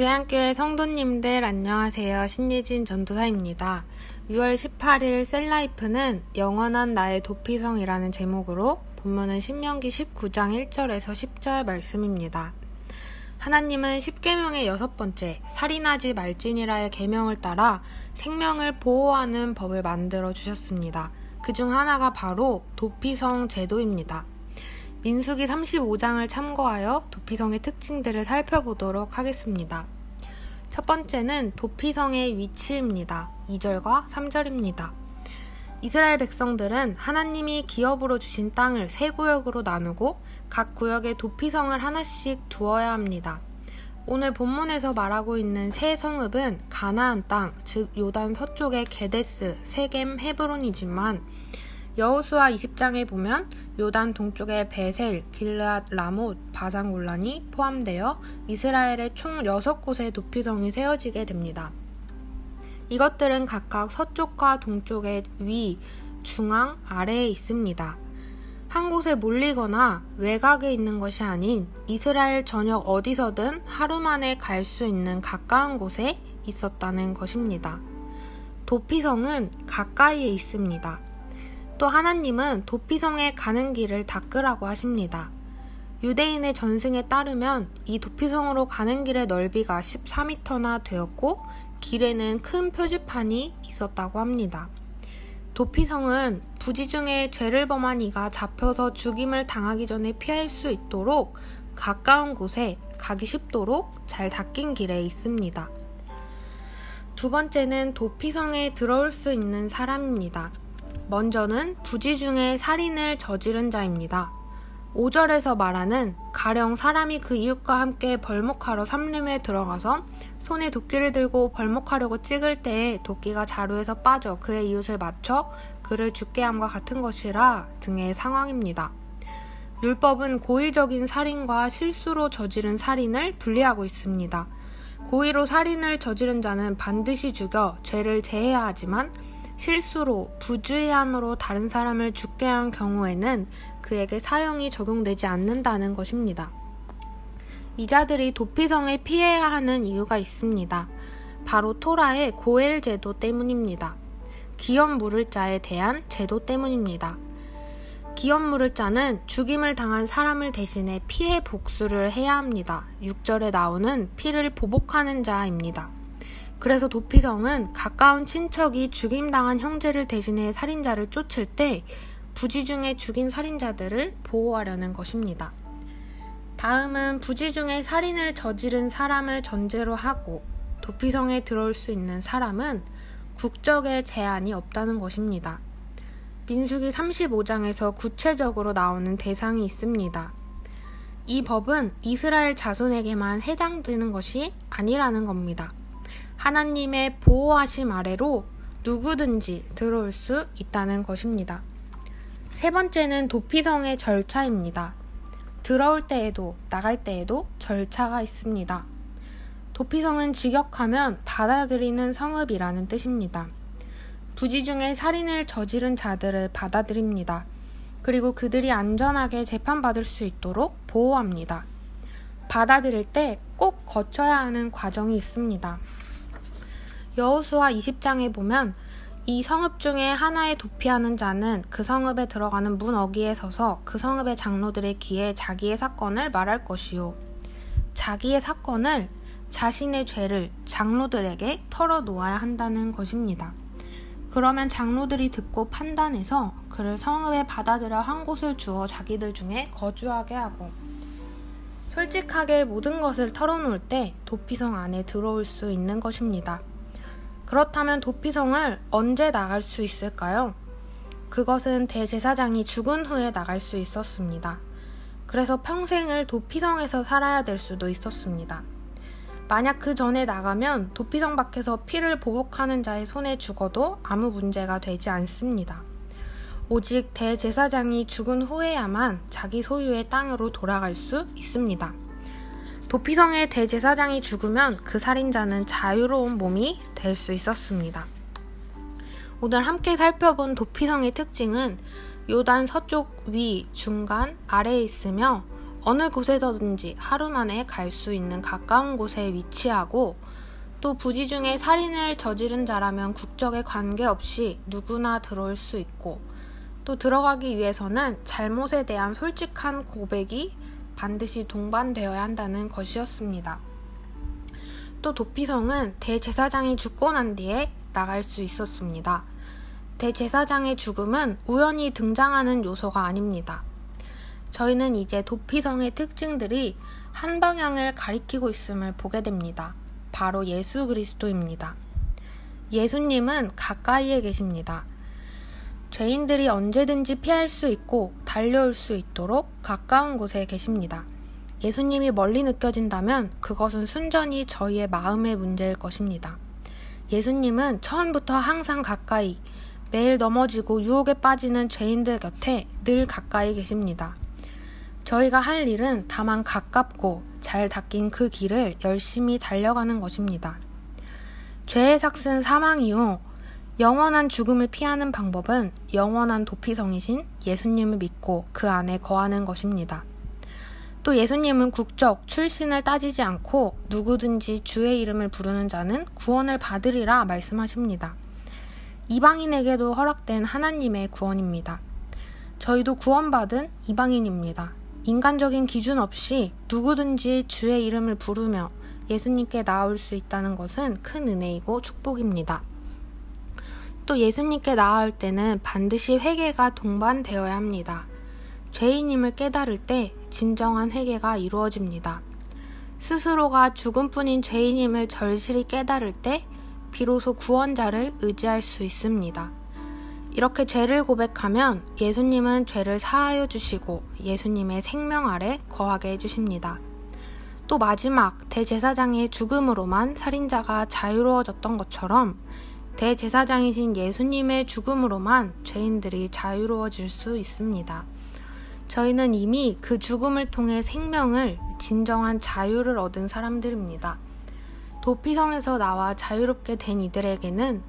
주양교회 성도님들 안녕하세요. 신예진 전도사입니다. 6월 18일 셀라이프는 영원한 나의 도피성이라는 제목으로 본문은 신명기 19장 1절에서 10절 말씀입니다. 하나님은 10계명의 6번째 살인하지 말지니라의 계명을 따라 생명을 보호하는 법을 만들어 주셨습니다. 그중 하나가 바로 도피성 제도입니다. 민수기 35장을 참고하여 도피성의 특징들을 살펴보도록 하겠습니다. 첫 번째는 도피성의 위치입니다. 2절과 3절입니다. 이스라엘 백성들은 하나님이 기업으로 주신 땅을 세 구역으로 나누고 각 구역에 도피성을 하나씩 두어야 합니다. 오늘 본문에서 말하고 있는 세 성읍은 가나안 땅, 즉 요단 서쪽의 게데스, 세겜, 헤브론이지만 여호수아 20장에 보면 요단 동쪽의 베셀, 길르앗, 라못, 바산 골란이 포함되어 이스라엘의 총 6곳의 도피성이 세워지게 됩니다. 이것들은 각각 서쪽과 동쪽의 위, 중앙, 아래에 있습니다. 한 곳에 몰리거나 외곽에 있는 것이 아닌 이스라엘 전역 어디서든 하루 만에 갈 수 있는 가까운 곳에 있었다는 것입니다. 도피성은 가까이에 있습니다. 또 하나님은 도피성에 가는 길을 닦으라고 하십니다. 유대인의 전승에 따르면 이 도피성으로 가는 길의 넓이가 14m나 되었고 길에는 큰 표지판이 있었다고 합니다. 도피성은 부지 중에 죄를 범한 이가 잡혀서 죽임을 당하기 전에 피할 수 있도록 가까운 곳에 가기 쉽도록 잘 닦인 길에 있습니다. 두 번째는 도피성에 들어올 수 있는 사람입니다. 먼저는 부지 중에 살인을 저지른 자입니다. 5절에서 말하는 가령 사람이 그 이웃과 함께 벌목하러 삼림에 들어가서 손에 도끼를 들고 벌목하려고 찍을 때에 도끼가 자루에서 빠져 그의 이웃을 맞춰 그를 죽게 함과 같은 것이라 등의 상황입니다. 율법은 고의적인 살인과 실수로 저지른 살인을 분리하고 있습니다. 고의로 살인을 저지른 자는 반드시 죽여 죄를 제해야 하지만 실수로 부주의함으로 다른 사람을 죽게 한 경우에는 그에게 사형이 적용되지 않는다는 것입니다. 이 자들이 도피성에 피해야 하는 이유가 있습니다. 바로 토라의 고엘 제도 때문입니다. 기업 물을 자에 대한 제도 때문입니다. 기업 물을 자는 죽임을 당한 사람을 대신해 피해 복수를 해야 합니다. 6절에 나오는 피를 보복하는 자입니다. 그래서 도피성은 가까운 친척이 죽임당한 형제를 대신해 살인자를 쫓을 때 부지 중에 죽인 살인자들을 보호하려는 것입니다. 다음은 부지 중에 살인을 저지른 사람을 전제로 하고 도피성에 들어올 수 있는 사람은 국적에 제한이 없다는 것입니다. 민수기 35장에서 구체적으로 나오는 대상이 있습니다. 이 법은 이스라엘 자손에게만 해당되는 것이 아니라는 겁니다. 하나님의 보호하심 아래로 누구든지 들어올 수 있다는 것입니다. 세 번째는 도피성의 절차입니다. 들어올 때에도 나갈 때에도 절차가 있습니다. 도피성은 직역하면 받아들이는 성읍이라는 뜻입니다. 부지 중에 살인을 저지른 자들을 받아들입니다. 그리고 그들이 안전하게 재판받을 수 있도록 보호합니다. 받아들일 때 꼭 거쳐야 하는 과정이 있습니다. 여호수아 20장에 보면 이 성읍 중에 하나에 도피하는 자는 그 성읍에 들어가는 문 어귀에 서서 그 성읍의 장로들의 귀에 자기의 사건을 말할 것이요. 자기의 사건을 자신의 죄를 장로들에게 털어놓아야 한다는 것입니다. 그러면 장로들이 듣고 판단해서 그를 성읍에 받아들여 한 곳을 주어 자기들 중에 거주하게 하고 솔직하게 모든 것을 털어놓을 때 도피성 안에 들어올 수 있는 것입니다. 그렇다면 도피성을 언제 나갈 수 있을까요? 그것은 대제사장이 죽은 후에 나갈 수 있었습니다. 그래서 평생을 도피성에서 살아야 될 수도 있었습니다. 만약 그 전에 나가면 도피성 밖에서 피를 보복하는 자의 손에 죽어도 아무 문제가 되지 않습니다. 오직 대제사장이 죽은 후에야만 자기 소유의 땅으로 돌아갈 수 있습니다. 도피성의 대제사장이 죽으면 그 살인자는 자유로운 몸이 될 수 있었습니다. 오늘 함께 살펴본 도피성의 특징은 요단 서쪽 위, 중간, 아래에 있으며 어느 곳에서든지 하루 만에 갈 수 있는 가까운 곳에 위치하고 또 부지 중에 살인을 저지른 자라면 국적에 관계없이 누구나 들어올 수 있고 또 들어가기 위해서는 잘못에 대한 솔직한 고백이 반드시 동반되어야 한다는 것이었습니다. 또 도피성은 대제사장이 죽고 난 뒤에 나갈 수 있었습니다. 대제사장의 죽음은 우연히 등장하는 요소가 아닙니다. 저희는 이제 도피성의 특징들이 한 방향을 가리키고 있음을 보게 됩니다. 바로 예수 그리스도입니다. 예수님은 가까이에 계십니다. 죄인들이 언제든지 피할 수 있고 달려올 수 있도록 가까운 곳에 계십니다. 예수님이 멀리 느껴진다면 그것은 순전히 저희의 마음의 문제일 것입니다. 예수님은 처음부터 항상 가까이, 매일 넘어지고 유혹에 빠지는 죄인들 곁에 늘 가까이 계십니다. 저희가 할 일은 다만 가깝고 잘 닦인 그 길을 열심히 달려가는 것입니다. 죄의 삭은 사망이요. 영원한 죽음을 피하는 방법은 영원한 도피성이신 예수님을 믿고 그 안에 거하는 것입니다. 또 예수님은 국적, 출신을 따지지 않고 누구든지 주의 이름을 부르는 자는 구원을 받으리라 말씀하십니다. 이방인에게도 허락된 하나님의 구원입니다. 저희도 구원받은 이방인입니다. 인간적인 기준 없이 누구든지 주의 이름을 부르며 예수님께 나아올 수 있다는 것은 큰 은혜이고 축복입니다. 또 예수님께 나아올 때는 반드시 회개가 동반되어야 합니다. 죄인임을 깨달을 때 진정한 회개가 이루어집니다. 스스로가 죽음뿐인 죄인임을 절실히 깨달을 때 비로소 구원자를 의지할 수 있습니다. 이렇게 죄를 고백하면 예수님은 죄를 사하여 주시고 예수님의 생명 아래 거하게 해주십니다. 또 마지막 대제사장의 죽음으로만 살인자가 자유로워졌던 것처럼 대제사장이신 예수님의 죽음으로만 죄인들이 자유로워질 수 있습니다. 저희는 이미 그 죽음을 통해 생명을, 진정한 자유를 얻은 사람들입니다. 도피성에서 나와 자유롭게 된 이들에게는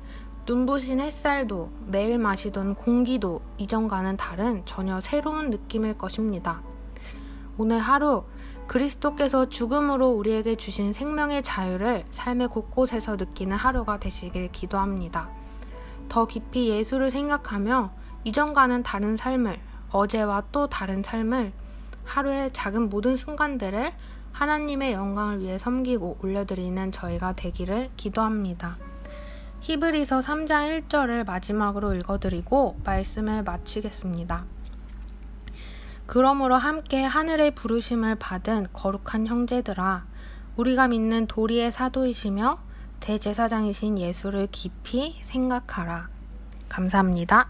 눈부신 햇살도 매일 마시던 공기도 이전과는 다른 전혀 새로운 느낌일 것입니다. 오늘 하루 그리스도께서 죽음으로 우리에게 주신 생명의 자유를 삶의 곳곳에서 느끼는 하루가 되시길 기도합니다. 더 깊이 예수를 생각하며 이전과는 다른 삶을, 어제와 또 다른 삶을, 하루의 작은 모든 순간들을 하나님의 영광을 위해 섬기고 올려드리는 저희가 되기를 기도합니다. 히브리서 3장 1절을 마지막으로 읽어드리고 말씀을 마치겠습니다. 그러므로 함께 하늘의 부르심을 받은 거룩한 형제들아, 우리가 믿는 도리의 사도이시며 대제사장이신 예수를 깊이 생각하라. 감사합니다.